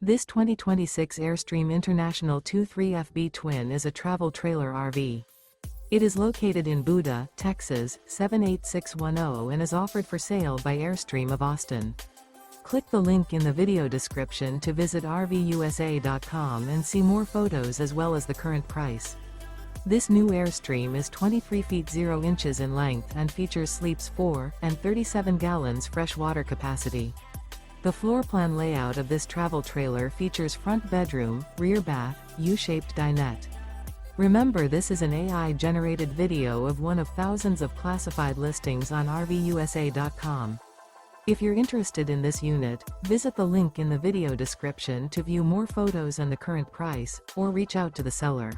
This 2026 Airstream International 23FB Twin is a travel trailer RV. It is located in Buda, Texas, 78610 and is offered for sale by Airstream of Austin. Click the link in the video description to visit RVUSA.com and see more photos as well as the current price. This new Airstream is 23 feet 0 inches in length and features sleeps 4 and 37 gallons fresh water capacity. The floor plan layout of this travel trailer features front bedroom, rear bath, U-shaped dinette. Remember, this is an AI-generated video of one of thousands of classified listings on RVUSA.com. If you're interested in this unit, visit the link in the video description to view more photos and the current price, or reach out to the seller.